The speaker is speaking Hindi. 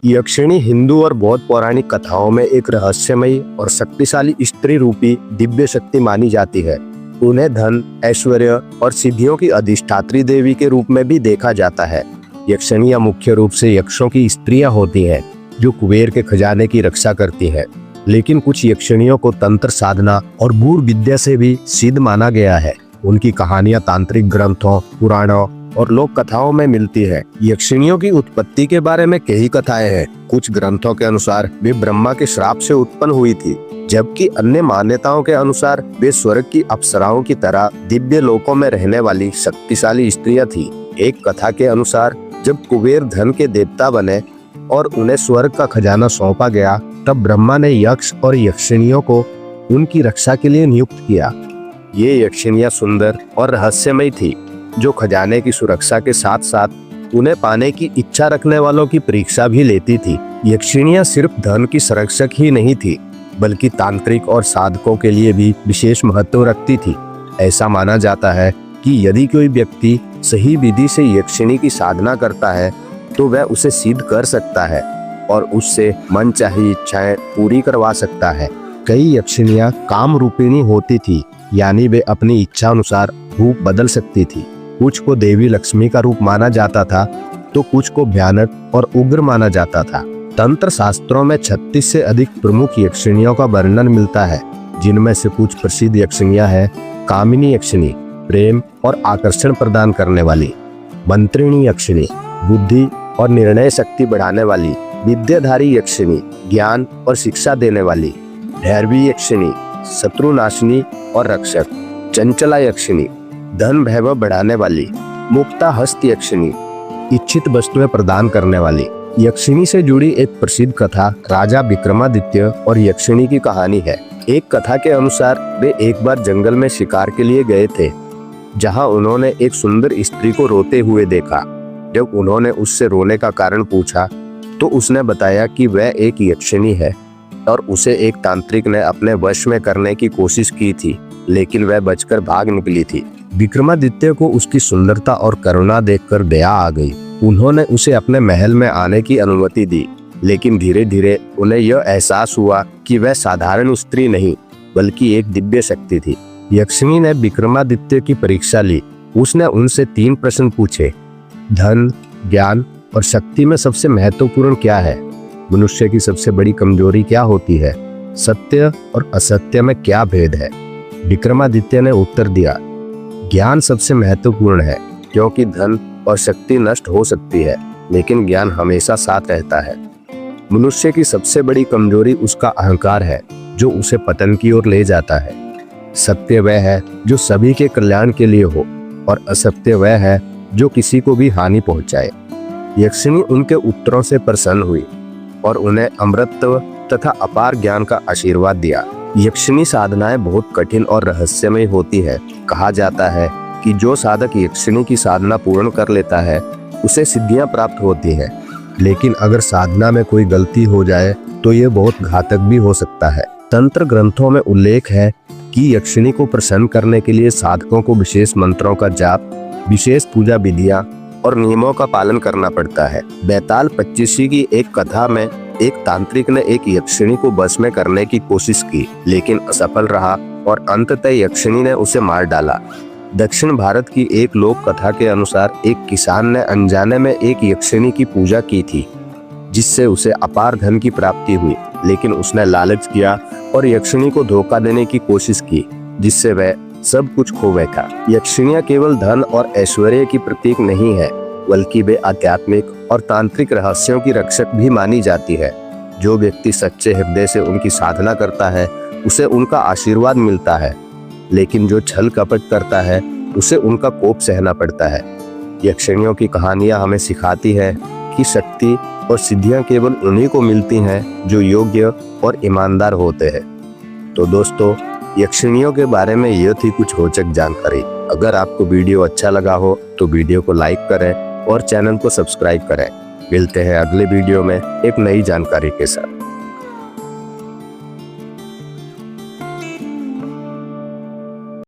यक्षिणी हिंदू और बौद्ध पौराणिक कथाओं में एक रहस्यमयी और शक्तिशाली स्त्री रूपी दिव्य शक्ति मानी जाती है। उन्हें धन, ऐश्वर्य और सिद्धियों की अधिष्ठात्री देवी के रूप में भी देखा जाता है। यक्षिणियां मुख्य रूप से यक्षों की स्त्रियां होती हैं, जो कुबेर के खजाने की रक्षा करती हैं। लेकिन कुछ यक्षिणियों को तंत्र साधना और गूढ़ विद्या से भी सिद्ध माना गया है। उनकी कहानियां तांत्रिक ग्रंथों, पुराणों और लोक कथाओं में मिलती है। यक्षिणियों की उत्पत्ति के बारे में कई कथाएं हैं। कुछ ग्रंथों के अनुसार वे ब्रह्मा के श्राप से उत्पन्न हुई थी, जबकि अन्य मान्यताओं के अनुसार वे स्वर्ग की अप्सराओं की तरह दिव्य लोकों में रहने वाली शक्तिशाली स्त्रियां थी। एक कथा के अनुसार जब कुबेर धन के देवता बने और उन्हें स्वर्ग का खजाना सौंपा गया, तब ब्रह्मा ने यक्ष और यक्षिणियों को उनकी रक्षा के लिए नियुक्त किया। ये यक्षिणियां सुंदर और रहस्यमयी थी, जो खजाने की सुरक्षा के साथ साथ उन्हें पाने की इच्छा रखने वालों की परीक्षा भी लेती थी। यक्षिणियां सिर्फ धन की संरक्षक ही नहीं थी, बल्कि तांत्रिक और साधकों के लिए भी विशेष महत्व रखती थी। ऐसा माना जाता है कि यदि कोई व्यक्ति सही विधि से यक्षिणी की साधना करता है, तो वह उसे सिद्ध कर सकता है और उससे मनचाही इच्छाएं पूरी करवा सकता है। कई यक्षिणियां काम रूपिणी होती थी, यानी वे अपनी इच्छा अनुसार रूप बदल सकती थी। कुछ को देवी लक्ष्मी का रूप माना जाता था, तो कुछ को भयानक और उग्र माना जाता था। तंत्र शास्त्रों में 36 से अधिक प्रमुख यक्षिणियों का वर्णन मिलता है, जिनमें से कुछ प्रसिद्ध यक्षिणियां हैं कामिनी यक्षिणी, प्रेम और आकर्षण प्रदान करने वाली; मंत्रिणी यक्षिणी, बुद्धि और निर्णय शक्ति बढ़ाने वाली; विद्याधारी यक्षिणी, ज्ञान और शिक्षा देने वाली; भैरवी यक्षिणी, शत्रुनाशिनी और रक्षक; चंचला यक्षिणी, धन वैभव बढ़ाने वाली; मुक्ता हस्त यक्षिणी, इच्छित वस्तुएं प्रदान करने वाली। यक्षिणी से जुड़ी एक प्रसिद्ध कथा राजा विक्रमादित्य और यक्षिणी की कहानी है। एक कथा के अनुसार वे एक बार जंगल में शिकार के लिए गए थे, जहां उन्होंने एक सुंदर स्त्री को रोते हुए देखा। जब उन्होंने उससे रोने का कारण पूछा, तो उसने बताया कि वह एक यक्षिणी है और उसे एक तांत्रिक ने अपने वश में करने की कोशिश की थी, लेकिन वह बचकर भाग निकली थी। विक्रमादित्य को उसकी सुंदरता और करुणा देखकर दया आ गई। उन्होंने उसे अपने महल में आने की अनुमति दी, लेकिन धीरे धीरे उन्हें यह एहसास हुआ कि वह साधारण स्त्री नहीं, बल्कि एक दिव्य शक्ति थी। यक्षिणी ने विक्रमादित्य की परीक्षा ली। उसने उनसे 3 प्रश्न पूछे: धन, ज्ञान और शक्ति में सबसे महत्वपूर्ण क्या है? मनुष्य की सबसे बड़ी कमजोरी क्या होती है? सत्य और असत्य में क्या भेद है? विक्रमादित्य ने उत्तर दिया, ज्ञान सबसे महत्वपूर्ण है, क्योंकि धन और शक्ति नष्ट हो सकती है, लेकिन ज्ञान हमेशा साथ रहता है। मनुष्य की सबसे बड़ी कमजोरी उसका अहंकार है, जो उसे पतन की ओर ले जाता है। सत्य वह है जो सभी के कल्याण के लिए हो, और असत्य वह है जो किसी को भी हानि पहुंचाए। यक्षिणी उनके उत्तरों से प्रसन्न हुई और उन्हें अमृतत्व तथा अपार ज्ञान का आशीर्वाद दिया। यक्षिणी साधनाएं बहुत कठिन और रहस्यमय होती है। कहा जाता है कि जो साधक यक्षिणी की साधना पूर्ण कर लेता है, उसे सिद्धियां प्राप्त होती हैं। लेकिन अगर साधना में कोई गलती हो जाए, तो ये बहुत घातक भी हो सकता है। तंत्र ग्रंथों में उल्लेख है कि यक्षिणी को प्रसन्न करने के लिए साधकों को विशेष मंत्रों का जाप, विशेष पूजा विधियां और नियमों का पालन करना पड़ता है। बैताल 25 की एक कथा में एक तांत्रिक ने एक यक्षिणी को बस में करने की कोशिश की, लेकिन असफल रहा और अंततः यक्षिणी ने उसे मार डाला। दक्षिण भारत की एक लोक कथा के अनुसार एक किसान ने अनजाने में एक यक्षिणी की पूजा की थी, जिससे उसे अपार धन की प्राप्ति हुई, लेकिन उसने लालच किया और यक्षिणी को धोखा देने की कोशिश की, जिससे वह सब कुछ खो बैठा। यक्षिणियां केवल धन और ऐश्वर्य की प्रतीक नहीं है, बल्कि वे आध्यात्मिक और तांत्रिक रहस्यों की रक्षक भी मानी जाती है। जो व्यक्ति सच्चे हृदय से उनकी साधना करता है, उसे उनका आशीर्वाद मिलता है, लेकिन जो छल कपट करता है, उसे उनका कोप सहना पड़ता है। यक्षिणियों की कहानियां हमें सिखाती है कि शक्ति और सिद्धियां केवल उन्हीं को मिलती हैं जो योग्य और ईमानदार होते हैं। तो दोस्तों, यक्षिणियों के बारे में यह थी कुछ रोचक जानकारी। अगर आपको वीडियो अच्छा लगा हो तो वीडियो को लाइक करें और चैनल को सब्सक्राइब करें। मिलते हैं अगले वीडियो में एक नई जानकारी के साथ।